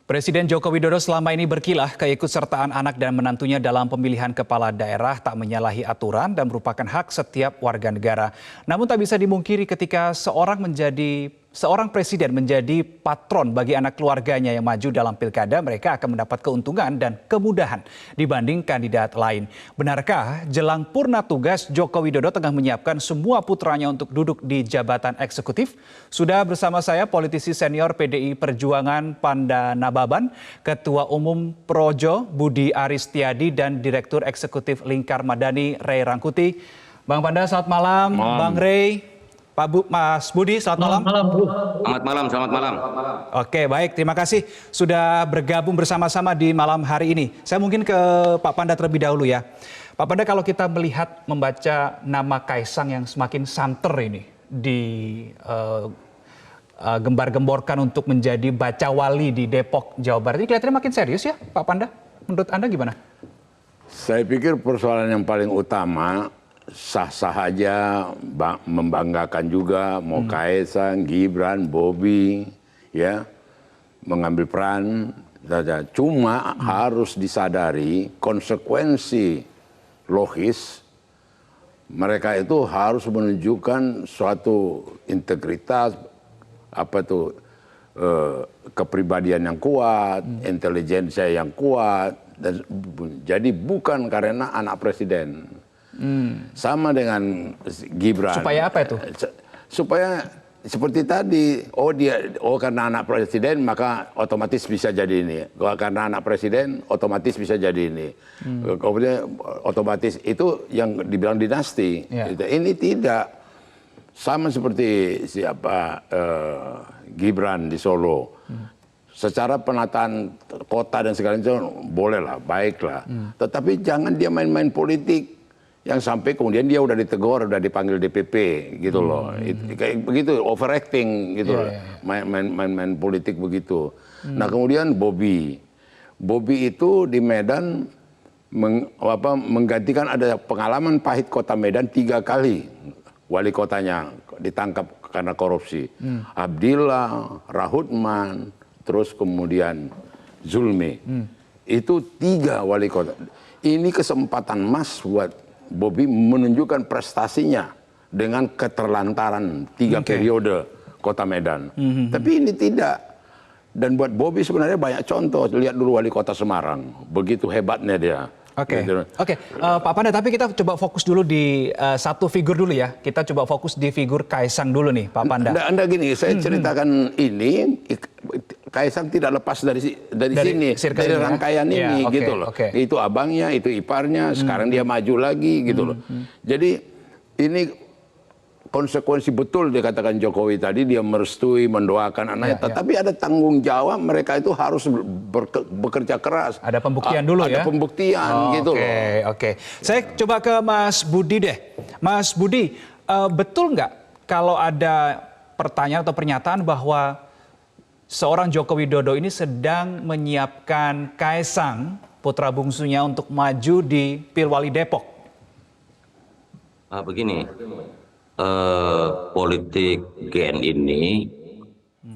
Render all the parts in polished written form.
Presiden Joko Widodo selama ini berkilah keikutsertaan anak dan menantunya dalam pemilihan kepala daerah tak menyalahi aturan dan merupakan hak setiap warga negara. Namun tak bisa dimungkiri ketika seorang presiden menjadi patron bagi anak keluarganya yang maju dalam pilkada, mereka akan mendapat keuntungan dan kemudahan dibanding kandidat lain. Benarkah jelang purna tugas Joko Widodo tengah menyiapkan semua putranya untuk duduk di jabatan eksekutif? Sudah bersama saya politisi senior PDI Perjuangan Panda Nababan, Ketua Umum Projo Budi Aristiadi dan Direktur Eksekutif Lingkar Madani Ray Rangkuti. Bang Panda, selamat malam. Bang Ray, Mas Budi, selamat malam. Selamat malam. Oke, baik. Terima kasih sudah bergabung bersama-sama di malam hari ini. Saya mungkin ke Pak Panda terlebih dahulu ya. Pak Panda, kalau kita melihat membaca nama Kaisang yang semakin santer ini gembar-gemborkan untuk menjadi baca wali di Depok, Jawa Barat. Ini kelihatannya makin serius ya, Pak Panda? Menurut Anda gimana? Saya pikir persoalan yang paling utama sah-sah aja, membanggakan juga mau Kaisang, Gibran, Bobi, ya mengambil peran saja. Cuma harus disadari konsekuensi logis mereka itu harus menunjukkan suatu integritas, kepribadian yang kuat, intelijensia yang kuat, dan jadi bukan karena anak presiden. Sama dengan Gibran. Supaya apa itu? Supaya seperti tadi, karena anak presiden maka otomatis bisa jadi ini. Karena anak presiden otomatis bisa jadi ini. Kemudian otomatis itu yang dibilang dinasti. Ya. Ini tidak. Sama seperti Gibran di Solo. Secara penataan kota dan segala itu bolehlah, baiklah. Tetapi jangan dia main-main politik yang sampai kemudian dia udah ditegur, udah dipanggil DPP gitu loh. Kayak begitu, overacting gitu loh. Main-main politik begitu. Nah, kemudian Bobi itu di Medan menggantikan, ada pengalaman pahit kota Medan 3 kali. Wali kotanya ditangkap karena korupsi. Abdillah, Rahutman, terus kemudian Zulmi. Itu 3 wali kota. Ini kesempatan emas buat Bobi menunjukkan prestasinya dengan keterlantaran 3 periode kota Medan. Tapi ini tidak. Dan buat Bobi sebenarnya banyak contoh. Lihat dulu wali kota Semarang. Begitu hebatnya dia. Oke. Pak Panda, tapi kita coba fokus dulu di satu figur dulu ya. Kita coba fokus di figur Kaisang dulu nih, Pak Panda. Anda gini, saya ceritakan ini, Kaisang tidak lepas dari sini, dari rangkaian ini, gitu loh. Itu abangnya, itu iparnya, sekarang dia maju lagi, gitu loh. Jadi ini konsekuensi betul dikatakan Jokowi tadi, dia merestui, mendoakan anaknya. Tetapi ada tanggung jawab, mereka itu harus bekerja keras. Ada pembuktian dulu ya? Ada pembuktian gitu loh. Oke. Saya coba ke Mas Budi deh. Mas Budi, betul nggak kalau ada pertanyaan atau pernyataan bahwa seorang Joko Widodo ini sedang menyiapkan Kaisang, putra bungsunya, untuk maju di Pilwali Depok? Begini. Politik gen ini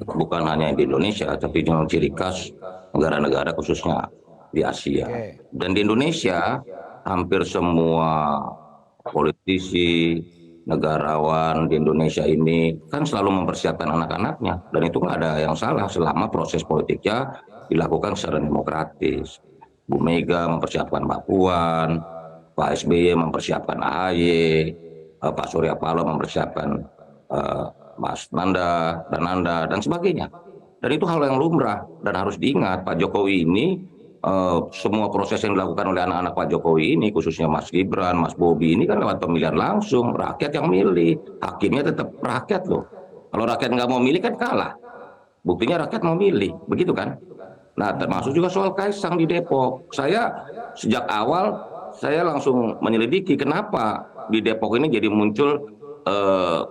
bukan hanya di Indonesia, tapi dengan ciri khas negara-negara khususnya di Asia. Dan di Indonesia hampir semua politisi, negarawan di Indonesia ini kan selalu mempersiapkan anak-anaknya, dan itu nggak ada yang salah selama proses politiknya dilakukan secara demokratis. Bu Mega mempersiapkan Mbak Puan, Pak SBY mempersiapkan AHY, Pak Surya Paloh mempersiapkan Mas Nanda dan Nanda dan sebagainya. Dan itu hal yang lumrah, dan harus diingat Pak Jokowi ini, semua proses yang dilakukan oleh anak-anak Pak Jokowi ini, khususnya Mas Gibran, Mas Bobi ini kan lewat pemilihan langsung, rakyat yang milih, hakimnya tetap rakyat loh. Kalau rakyat nggak mau milih kan kalah, buktinya rakyat mau milih, begitu kan? Nah, termasuk juga soal Kaisang di Depok. Saya sejak awal saya langsung menyelidiki kenapa di Depok ini jadi muncul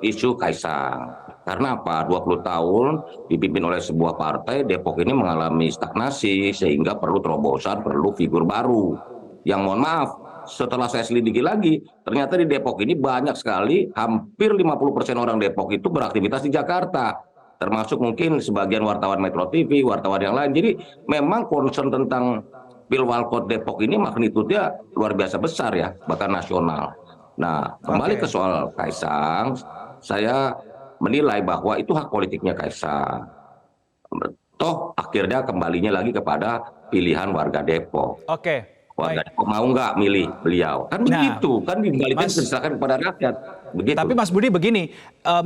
isu Kaisang. Karena apa? 20 tahun dipimpin oleh sebuah partai, Depok ini mengalami stagnasi sehingga perlu terobosan, perlu figur baru. Yang mohon maaf, setelah saya selidiki lagi, ternyata di Depok ini banyak sekali, hampir 50% orang Depok itu beraktivitas di Jakarta. termasuk mungkin sebagian wartawan Metro TV, wartawan yang lain. Jadi memang concern tentang Pilwalkot Depok ini magnitudenya luar biasa besar ya, bahkan nasional. Nah, kembali ke soal Kaisang, saya menilai bahwa itu hak politiknya Kaisang. Toh akhirnya kembalinya lagi kepada pilihan warga Depok. Oke. Warga Depok mau nggak milih beliau? Kan begitu, kan dikembalikan diserahkan kepada rakyat. Begitu. Tapi Mas Budi begini,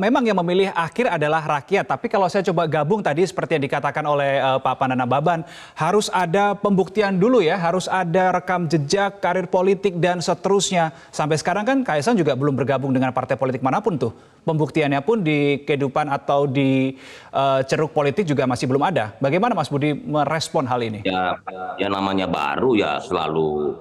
memang yang memilih akhir adalah rakyat. Tapi kalau saya coba gabung tadi seperti yang dikatakan oleh Pak Pandana Baban, harus ada pembuktian dulu ya, harus ada rekam jejak, karir politik dan seterusnya. Sampai sekarang kan Kaisang juga belum bergabung dengan partai politik manapun tuh. Pembuktiannya pun di kehidupan atau di ceruk politik juga masih belum ada. Bagaimana Mas Budi merespon hal ini? Ya namanya baru ya selalu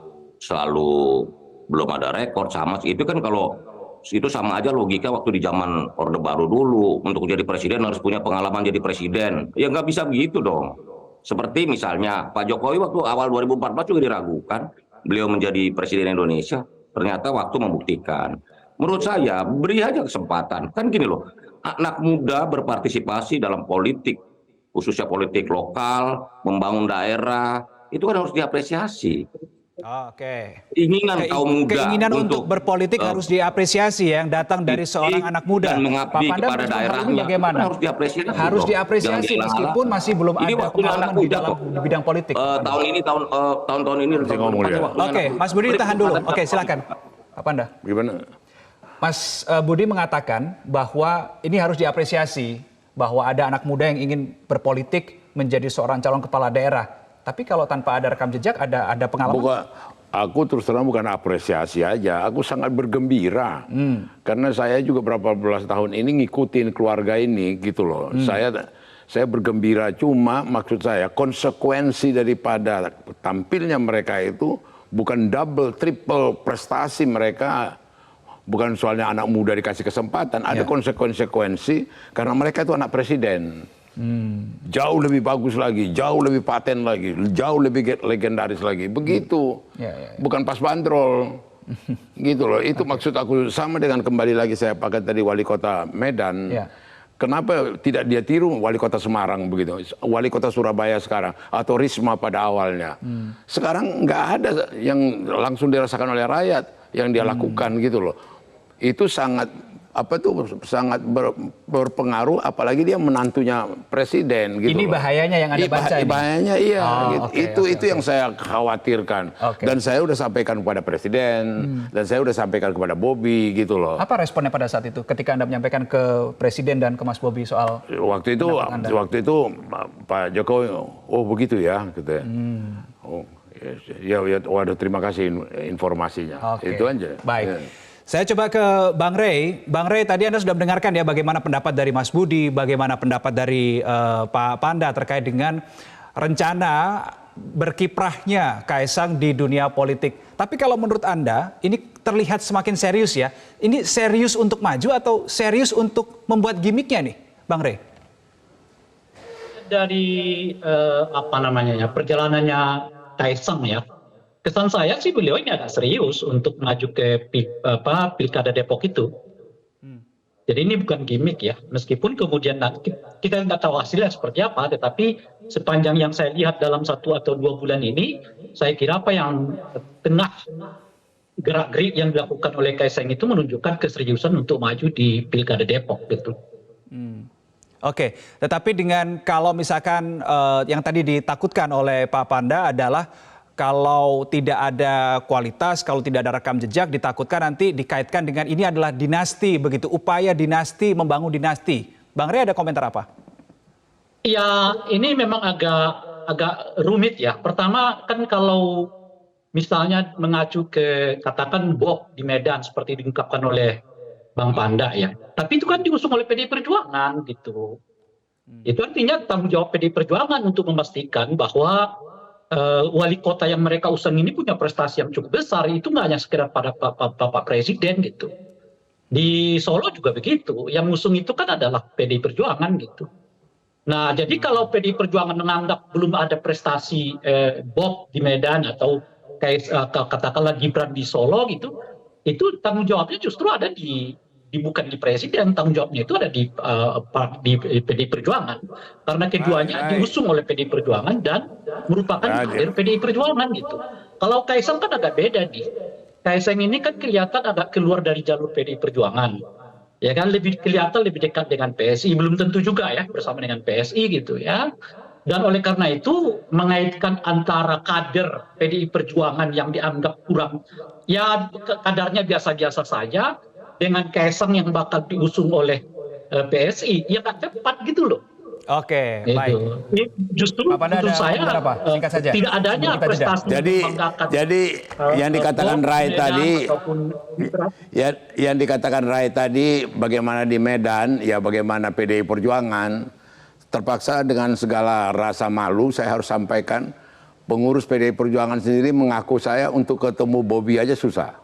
belum ada rekor sama. Itu kan kalau itu sama aja logika waktu di zaman Orde Baru dulu, untuk jadi presiden harus punya pengalaman jadi presiden. Ya nggak bisa begitu dong. Seperti misalnya Pak Jokowi waktu awal 2014 juga diragukan beliau menjadi presiden Indonesia. Ternyata waktu membuktikan. Menurut saya beri aja kesempatan. Kan gini loh, anak muda berpartisipasi dalam politik, khususnya politik lokal, membangun daerah, itu kan harus diapresiasi. Oke. Keinginan untuk berpolitik harus diapresiasi ya, yang datang dari seorang anak muda. Dan mengabdi kepada daerahnya bagaimana? Harus diapresiasi. Harus diapresiasi meskipun masih belum ada pengalaman di bidang politik. Tahun-tahun ini. Oke, Mas Budi tahan dulu. Oke, silakan. Pak Panda. Gimana? Mas Budi mengatakan bahwa ini harus diapresiasi, bahwa ada anak muda yang ingin berpolitik menjadi seorang calon kepala daerah. Tapi kalau tanpa ada rekam jejak, ada pengalaman? Aku terus terang bukan apresiasi aja, aku sangat bergembira. Karena saya juga berapa belas tahun ini ngikutin keluarga ini gitu loh. Saya bergembira, cuma maksud saya konsekuensi daripada tampilnya mereka itu bukan double, triple prestasi mereka. Bukan soalnya anak muda dikasih kesempatan, ada konsekuensi karena mereka itu anak presiden. Jauh lebih bagus lagi, jauh lebih paten lagi, jauh lebih legendaris lagi. Begitu, bukan pas bandrol. Gitu loh, itu maksud aku. Sama dengan kembali lagi saya pakai tadi wali kota Medan. Kenapa tidak dia tiru wali kota Semarang begitu, wali kota Surabaya sekarang, atau Risma pada awalnya. Sekarang nggak ada yang langsung dirasakan oleh rakyat yang dia lakukan gitu loh. Itu sangat berpengaruh, apalagi dia menantunya presiden gitu. Ini bahayanya yang Anda baca ini. Bahayanya iya, gitu. Itu yang saya khawatirkan. Dan saya udah sampaikan kepada presiden, dan saya udah sampaikan kepada Bobby gitu loh. Apa responnya pada saat itu ketika Anda menyampaikan ke presiden dan ke Mas Bobby soal waktu itu Pak Jokowi, oh begitu ya gitu ya. Waduh, terima kasih informasinya. Itu aja. Baik. Saya coba ke Bang Rey. Bang Rey, tadi Anda sudah mendengarkan ya bagaimana pendapat dari Mas Budi, bagaimana pendapat dari Pak Panda terkait dengan rencana berkiprahnya Kaisang di dunia politik. Tapi kalau menurut Anda, ini terlihat semakin serius ya. Ini serius untuk maju atau serius untuk membuat gimmicknya nih, Bang Rey? Dari perjalanannya Kaisang ya. Kesan saya sih beliau ini agak serius untuk maju ke Pilkada Depok itu. Jadi ini bukan gimmick ya, meskipun kemudian kita nggak tahu hasilnya seperti apa, tetapi sepanjang yang saya lihat dalam 1 atau 2 bulan ini, saya kira apa yang tengah gerak-gerik yang dilakukan oleh Kaisang itu menunjukkan keseriusan untuk maju di Pilkada Depok gitu. Oke, tetapi dengan kalau misalkan yang tadi ditakutkan oleh Pak Panda adalah kalau tidak ada kualitas, kalau tidak ada rekam jejak, ditakutkan nanti dikaitkan dengan ini adalah dinasti, begitu upaya dinasti, membangun dinasti. Bang Rey ada komentar apa? Ya, ini memang agak rumit ya. Pertama kan kalau misalnya mengacu ke katakan Bob di Medan seperti diungkapkan oleh Bang Panda ya. Tapi itu kan diusung oleh PDI Perjuangan gitu. Itu artinya tanggung jawab PDI Perjuangan untuk memastikan bahwa wali kota yang mereka usung ini punya prestasi yang cukup besar. Itu nggak hanya sekedar pada Bapak Presiden gitu. Di Solo juga begitu. Yang usung itu kan adalah PDI Perjuangan gitu. Nah, jadi kalau PDI Perjuangan menganggap belum ada prestasi Bob di Medan atau katakanlah Gibran di Solo gitu, itu tanggung jawabnya justru ada di bukan di presiden, tanggung jawabnya itu ada di PDI Perjuangan, karena keduanya diusung oleh PDI Perjuangan dan merupakan kader PDI Perjuangan gitu. Kalau Kaisang kan agak beda nih. Kaisang ini kan kelihatan agak keluar dari jalur PDI Perjuangan, ya kan, kelihatan lebih dekat dengan PSI, belum tentu juga ya bersama dengan PSI gitu ya. Dan oleh karena itu mengaitkan antara kader PDI Perjuangan yang dianggap kurang, ya kadarnya biasa-biasa saja, dengan Kaisang yang bakal diusung oleh PSI, ya nggak tepat gitu loh. Oke, Gitu. baik. Ini justru menurut saya Singkat saja. tidak adanya prestasi Jadi yang dikatakan Rai tadi, yang dikatakan Rai tadi, bagaimana di Medan, ya bagaimana PDI Perjuangan, terpaksa dengan segala rasa malu saya harus sampaikan, pengurus PDI Perjuangan sendiri mengaku saya untuk ketemu Bobi aja susah.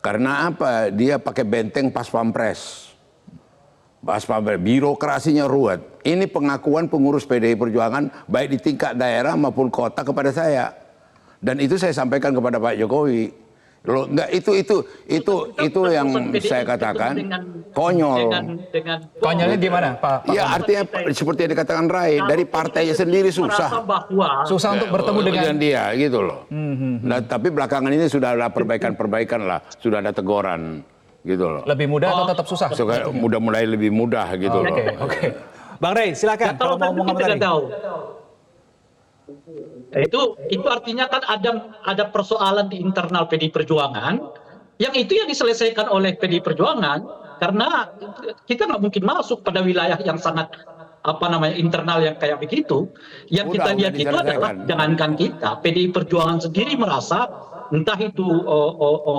Karena apa? Dia pakai benteng pas pampres. Birokrasinya ruwet. Ini pengakuan pengurus PDI Perjuangan baik di tingkat daerah maupun kota kepada saya. Dan itu saya sampaikan kepada Pak Jokowi. Loh, enggak, itu yang saya katakan konyol. Konyolnya gimana, Pak? Ya artinya seperti yang dikatakan Rai, dari partainya sendiri susah. Susah untuk bertemu dengan dia gitu loh. Nah, tapi belakangan ini sudah ada perbaikan lah, sudah ada teguran gitu loh. Lebih mudah atau tetap susah? Udah mulai lebih mudah gitu loh. Oke. Bang Rey, silakan kalau mau ngomong apa tadi. Itu artinya kan ada persoalan di internal PDI Perjuangan yang itu yang diselesaikan oleh PDI Perjuangan, karena kita nggak mungkin masuk pada wilayah yang sangat internal yang kayak begitu. Yang kita lihat itu adalah jangankan kita, PDI Perjuangan sendiri merasa entah itu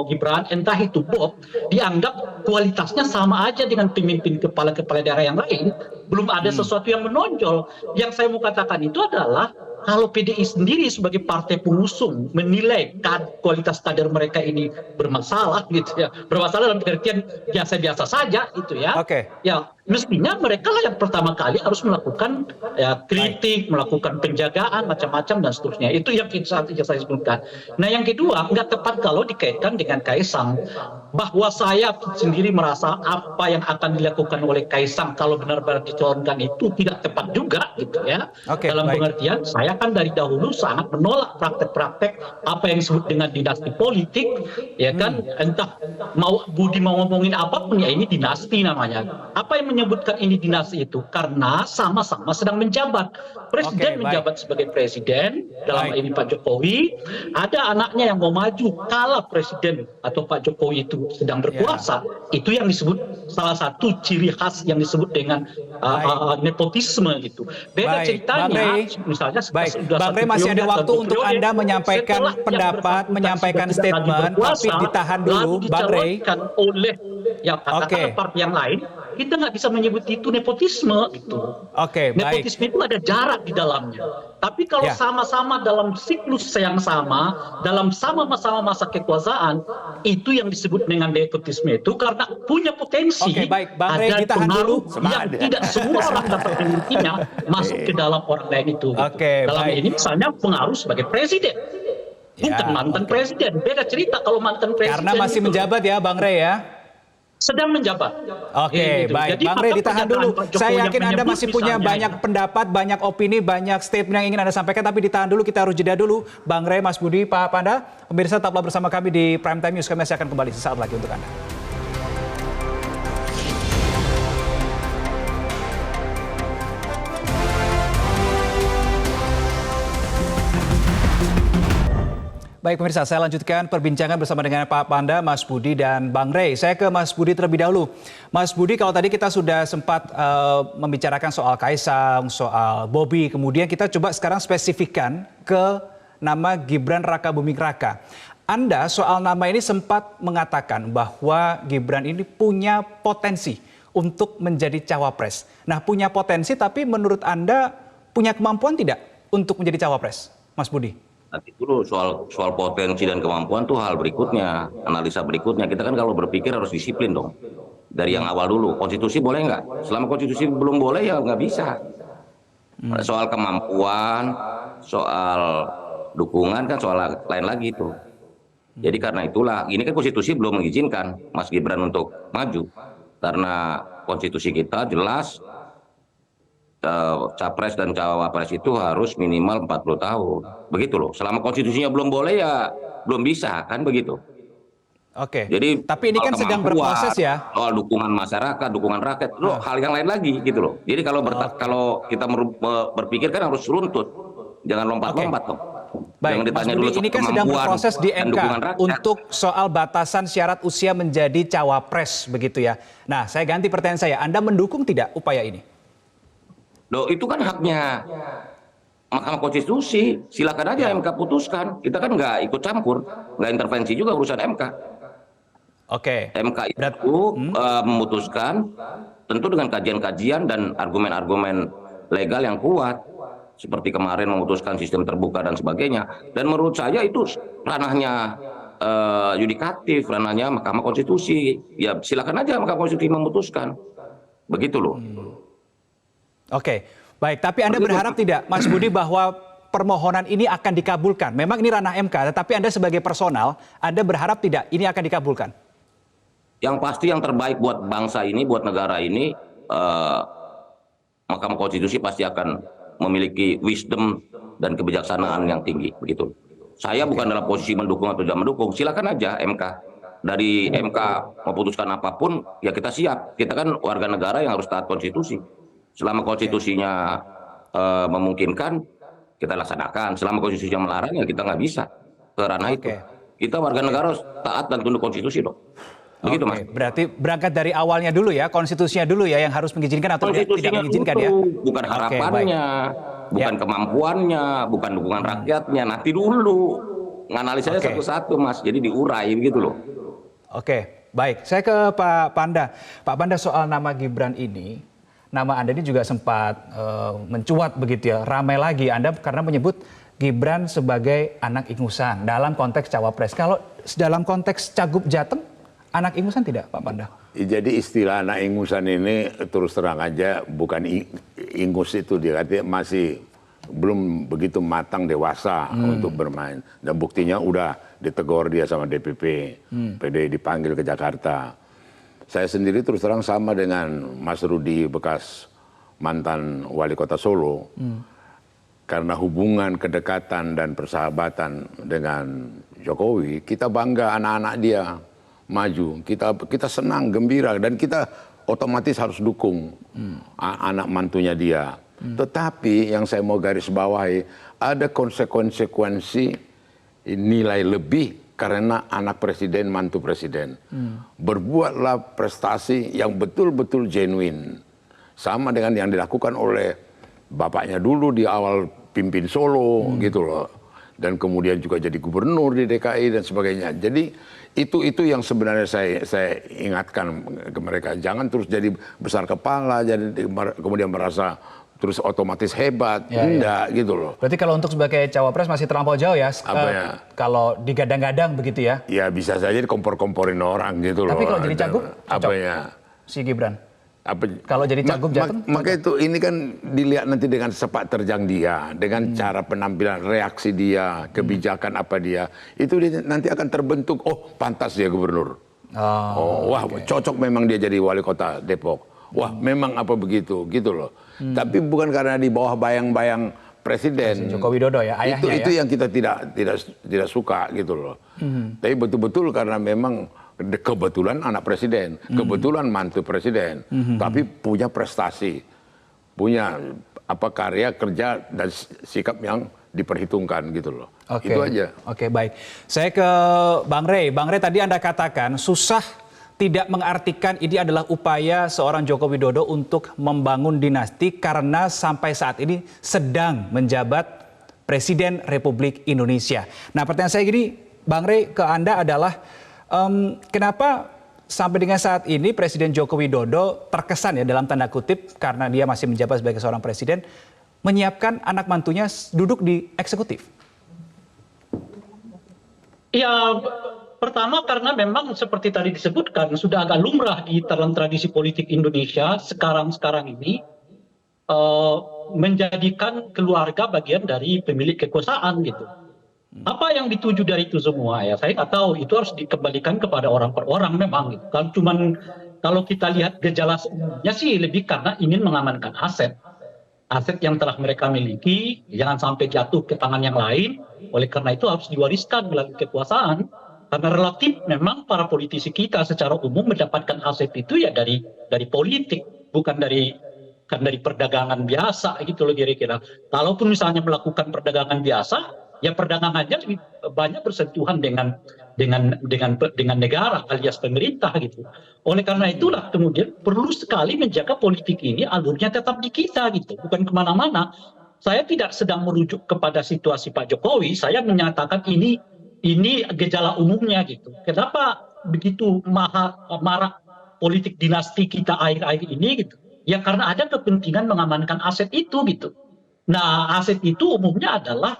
Gibran, entah itu Bob, dianggap kualitasnya sama aja dengan pemimpin kepala-kepala daerah yang lain. Belum ada sesuatu yang menonjol. Yang saya mau katakan itu adalah kalau PDI sendiri sebagai partai pengusung menilai kualitas kader mereka ini bermasalah gitu ya, bermasalah dalam pengertian biasa-biasa saja itu ya. Ya mestinya mereka lah yang pertama kali harus melakukan kritik, melakukan penjagaan macam-macam dan seterusnya. Itu yang saya sebutkan. Nah yang kedua, nggak tepat kalau dikaitkan dengan Kaisang, bahwa saya sendiri merasa apa yang akan dilakukan oleh Kaisang kalau benar-benar dicalonkan itu tidak tepat juga gitu ya. Dalam pengertian saya kan dari dahulu sangat menolak praktek-praktek apa yang disebut dengan dinasti politik, ya kan, entah Budi mau ngomongin apapun ya ini dinasti namanya. Apa yang menyebutkan ini dinasti itu? Karena sama-sama sedang menjabat. Presiden menjabat sebagai presiden, dalam ini Pak Jokowi, ada anaknya yang mau maju kala presiden atau Pak Jokowi itu sedang berkuasa. Itu yang disebut salah satu ciri khas yang disebut dengan nepotisme gitu. Beda ceritanya, misalnya Bang Rey, masih ada waktu untuk Anda menyampaikan pendapat, menyampaikan statement, tapi ditahan dulu, Bang Rey. Oleh partai yang lain, kita nggak bisa menyebut itu nepotisme gitu. Nepotisme itu ada jarak di dalamnya. Tapi kalau sama-sama dalam siklus yang sama, dalam sama-sama masa kekuasaan, itu yang disebut dengan nepotisme itu karena punya potensi. Bang Rey, ditahan dulu. Yang tidak semua orang dapat memilikinya masuk ke dalam orang lain itu. Dalam ini misalnya pengaruh sebagai presiden. Bukan mantan presiden. Beda cerita kalau mantan presiden. Karena masih menjabat ya Bang Rey ya. Sedang menjabat. Baik. Jadi, Bang Rey ditahan dulu. Saya yakin Anda masih punya banyak ini pendapat, banyak opini, banyak statement yang ingin Anda sampaikan. Tapi ditahan dulu, kita harus jeda dulu. Bang Rey, Mas Budi, Pak Panda. Pemirsa tetaplah bersama kami di Prime Time News. Kami masih akan kembali sesaat lagi untuk Anda. Baik pemirsa, saya lanjutkan perbincangan bersama dengan Pak Panda, Mas Budi, dan Bang Rey. Saya ke Mas Budi terlebih dahulu. Mas Budi, kalau tadi kita sudah sempat membicarakan soal Kaisang, soal Bobi, kemudian kita coba sekarang spesifikkan ke nama Gibran Rakabuming Raka. Anda soal nama ini sempat mengatakan bahwa Gibran ini punya potensi untuk menjadi cawapres. Nah, punya potensi tapi menurut Anda punya kemampuan tidak untuk menjadi cawapres, Mas Budi? Nanti dulu soal potensi dan kemampuan tuh hal berikutnya, analisa berikutnya. Kita kan kalau berpikir harus disiplin dong. Dari yang awal dulu, konstitusi boleh nggak? Selama konstitusi belum boleh ya nggak bisa. Soal kemampuan, soal dukungan kan soal lain lagi tuh. Jadi karena itulah, ini kan konstitusi belum mengizinkan Mas Gibran untuk maju. Karena konstitusi kita jelas capres dan cawapres itu harus minimal 40 tahun. Begitu loh. Selama konstitusinya belum boleh ya belum bisa, kan begitu. Oke. Jadi Tapi ini kan sedang berproses ya. Soal dukungan masyarakat, dukungan rakyat, loh, hal yang lain lagi gitu loh. Jadi kalau kalau kita berpikir kan harus runtut. Jangan lompat-lompat dong. Baik, Mas Budi, ini kan sedang berproses di MK untuk soal batasan syarat usia menjadi cawapres begitu ya. Nah, saya ganti pertanyaan saya, Anda mendukung tidak upaya ini? Loh, itu kan haknya Mahkamah Konstitusi, silakan aja MK putuskan. Kita kan nggak ikut campur, nggak intervensi juga urusan MK. Oke. MK itu memutuskan tentu dengan kajian-kajian dan argumen-argumen legal yang kuat. Seperti kemarin memutuskan sistem terbuka dan sebagainya. Dan menurut saya itu ranahnya yudikatif, ranahnya Mahkamah Konstitusi. Ya silakan aja Mahkamah Konstitusi memutuskan. Begitu loh. Oke, baik. Tapi Anda berharap tidak, Mas Budi, bahwa permohonan ini akan dikabulkan? Memang ini ranah MK, tetapi Anda sebagai personal, Anda berharap tidak ini akan dikabulkan? Yang pasti yang terbaik buat bangsa ini, buat negara ini, Mahkamah Konstitusi pasti akan memiliki wisdom dan kebijaksanaan yang tinggi, begitu. Saya bukan dalam posisi mendukung atau tidak mendukung, silakan aja MK. Dari MK memutuskan apapun, ya kita siap. Kita kan warga negara yang harus taat konstitusi. Selama konstitusinya memungkinkan, kita laksanakan. Selama konstitusinya melarang, ya kita nggak bisa ke ranah itu. Kita warga negara harus taat dan tunduk konstitusi dong. Begitu, Mas. Berarti berangkat dari awalnya dulu ya, konstitusinya dulu ya yang harus mengizinkan atau tidak mengizinkan ya? Bukan harapannya, bukan kemampuannya, bukan dukungan rakyatnya. Nanti dulu nganalisanya satu-satu, Mas. Jadi diurai begitu loh. Oke, baik. Saya ke Pak Panda. Pak Panda, soal nama Gibran ini, nama Anda ini juga sempat mencuat begitu ya, ramai lagi Anda karena menyebut Gibran sebagai anak ingusan dalam konteks cawapres. Kalau dalam konteks Cagup Jateng, anak ingusan tidak, Pak Panda? Jadi istilah anak ingusan ini terus terang aja bukan ingus itu, dia katanya masih belum begitu matang dewasa untuk bermain. Dan buktinya udah ditegur dia sama DPP, PDI dipanggil ke Jakarta. Saya sendiri terus terang sama dengan Mas Rudi bekas mantan wali kota Solo. Karena hubungan, kedekatan dan persahabatan dengan Jokowi, kita bangga anak-anak dia maju, kita senang, gembira, dan kita otomatis harus dukung anak mantunya dia. Tetapi yang saya mau garis bawahi, ada konsekuensi nilai lebih karena anak presiden, mantu presiden. Berbuatlah prestasi yang betul-betul genuine. Sama dengan yang dilakukan oleh bapaknya dulu di awal pimpin Solo gitu loh. Dan kemudian juga jadi gubernur di DKI dan sebagainya. Jadi itu yang sebenarnya saya ingatkan ke mereka. Jangan terus jadi besar kepala, jadi kemudian merasa terus otomatis hebat. Enggak gitu loh. Berarti kalau untuk sebagai cawapres masih terlampau jauh ya? Kalau digadang-gadang begitu ya? Ya bisa saja dikompor-komporin orang gitu loh. Tapi kalau jadi cagup, cocok si Gibran? Kalau jadi Cagup Jateng? Maka itu ini kan dilihat nanti dengan sepak terjang dia, dengan cara penampilan, reaksi dia, kebijakan apa dia, itu nanti akan terbentuk. Oh, pantas dia gubernur. Wah, cocok memang dia jadi wali kota Depok. Wah, memang apa begitu, gitu loh. Tapi bukan karena di bawah bayang-bayang presiden. Joko Widodo ya, ayahnya itu yang kita tidak suka gitu loh. Tapi betul-betul karena memang kebetulan anak presiden, kebetulan mantu presiden, tapi punya prestasi, punya karya kerja dan sikap yang diperhitungkan gitu loh. Itu aja. Oke, baik. Saya ke Bang Rey. Bang Rey, tadi Anda katakan susah tidak mengartikan ini adalah upaya seorang Joko Widodo untuk membangun dinasti karena sampai saat ini sedang menjabat Presiden Republik Indonesia. Nah, pertanyaan saya gini, Bang Rey, ke Anda adalah kenapa sampai dengan saat ini Presiden Joko Widodo terkesan ya dalam tanda kutip karena dia masih menjabat sebagai seorang presiden menyiapkan anak mantunya duduk di eksekutif? Ya, pertama karena memang seperti tadi disebutkan sudah agak lumrah di dalam tradisi politik Indonesia sekarang ini menjadikan keluarga bagian dari pemilik kekuasaan gitu. Apa yang dituju dari itu semua ya saya nggak tahu, itu harus dikembalikan kepada orang per orang memang gitu. Kan cuman kalau kita lihat gejala sebelumnya sih lebih karena ingin mengamankan aset yang telah mereka miliki, jangan sampai jatuh ke tangan yang lain. Oleh karena itu harus diwariskan melalui kekuasaan. Karena relatif memang para politisi kita secara umum mendapatkan aset itu ya dari politik, bukan dari perdagangan biasa gitu loh kira-kira. Kalaupun misalnya melakukan perdagangan biasa, ya perdagangannya lebih banyak bersentuhan dengan negara alias pemerintah gitu. Oleh karena itulah kemudian perlu sekali menjaga politik ini alurnya tetap di kita gitu, bukan kemana-mana. Saya tidak sedang merujuk kepada situasi Pak Jokowi, saya menyatakan ini gejala umumnya gitu. Kenapa begitu marak politik dinasti kita akhir-akhir ini gitu? Ya karena ada kepentingan mengamankan aset itu gitu. Nah, aset itu umumnya adalah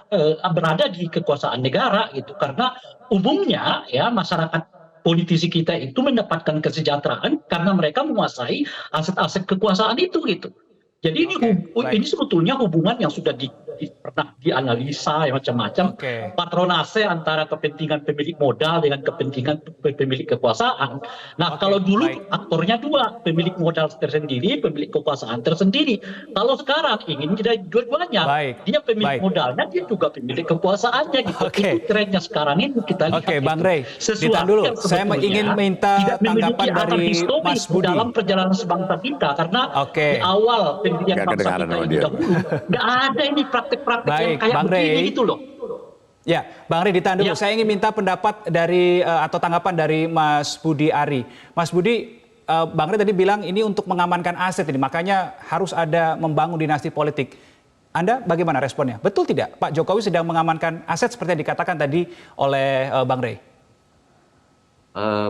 berada di kekuasaan negara gitu. Karena umumnya ya masyarakat politisi kita itu mendapatkan kesejahteraan karena mereka menguasai aset-aset kekuasaan itu gitu. Jadi ini sebetulnya hubungan yang sudah pernah dianalisa ya macam-macam. Patronase antara kepentingan pemilik modal dengan kepentingan pemilik kekuasaan. Nah kalau dulu aktornya dua, pemilik modal tersendiri, pemilik kekuasaan tersendiri. Kalau sekarang ingin jadi dua-duanya, dia pemilik modalnya, dia juga pemilik kekuasaannya gitu. Itu trennya sekarang ini kita lihat. Oke, Bang Rey, ditahan dulu. Saya ingin minta tanggapan dari Mas Budi dalam perjalanan sebangsa kita, karena di awal pendirian bangsa kita ini nggak ada ini praktek-praktek yang kayak begini gitu loh. Ya, Bang Rey ditahan dulu. Saya ingin minta pendapat dari atau tanggapan dari Mas Budi Ari. Mas Budi, Bang Rey tadi bilang ini untuk mengamankan aset ini, makanya harus ada membangun dinasti politik. Anda bagaimana responnya? Betul tidak Pak Jokowi sedang mengamankan aset seperti yang dikatakan tadi oleh Bang Rey?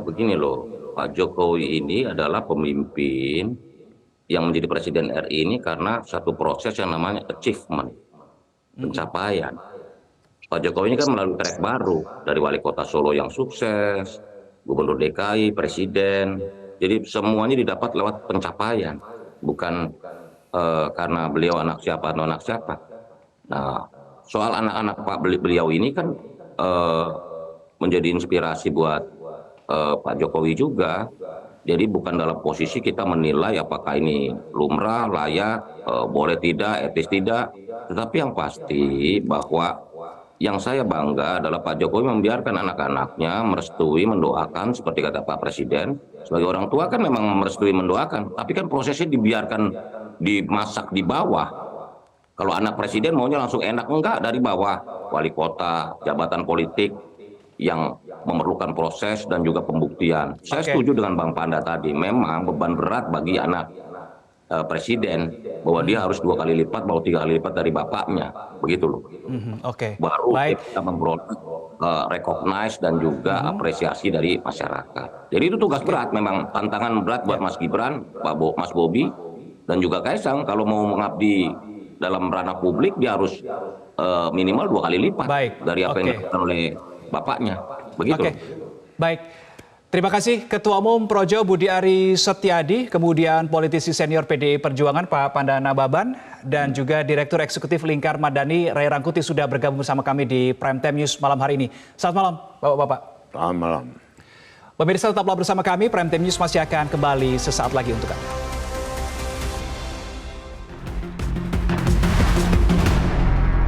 Begini loh, Pak Jokowi ini adalah pemimpin yang menjadi Presiden RI ini karena satu proses yang namanya achievement, pencapaian. Pak Jokowi ini kan melalui track baru, dari wali kota Solo yang sukses, gubernur DKI, presiden. Jadi semuanya didapat lewat pencapaian, bukan karena beliau anak siapa atau anak siapa. Nah, soal anak-anak beliau ini kan menjadi inspirasi buat Pak Jokowi juga. Jadi bukan dalam posisi kita menilai apakah ini lumrah, layak, boleh tidak, etis tidak. Tetapi yang pasti bahwa yang saya bangga adalah Pak Jokowi membiarkan anak-anaknya merestui, mendoakan seperti kata Pak Presiden. Sebagai orang tua kan memang merestui, mendoakan. Tapi kan prosesnya dibiarkan dimasak di bawah. Kalau anak Presiden maunya langsung enak, enggak, dari bawah. Wali kota, jabatan politik yang memerlukan proses dan juga pembuktian. Saya setuju dengan Bang Panda tadi, memang beban berat bagi anak presiden bahwa dia harus 2 kali lipat, baru 3 kali lipat dari bapaknya, begitu loh. Baru kita memperoleh recognize dan juga apresiasi dari masyarakat. Jadi itu tugas berat, memang tantangan berat buat Mas Gibran, Mas Bobi, dan juga Kaisang. Kalau mau mengabdi dalam ranah publik, dia harus minimal 2 kali lipat dari apa yang dilakukan oleh bapaknya. Begitu. Baik. Terima kasih Ketua Umum Projo Budi Ari Setiadi, kemudian politisi senior PDI Perjuangan Pak Pandana Baban, dan juga Direktur Eksekutif Lingkar Madani Ray Rangkuti sudah bergabung bersama kami di Prime Time News malam hari ini. Selamat malam Bapak-Bapak. Selamat malam. Pemirsa tetaplah bersama kami, Prime Time News masih akan kembali sesaat lagi untuk Anda.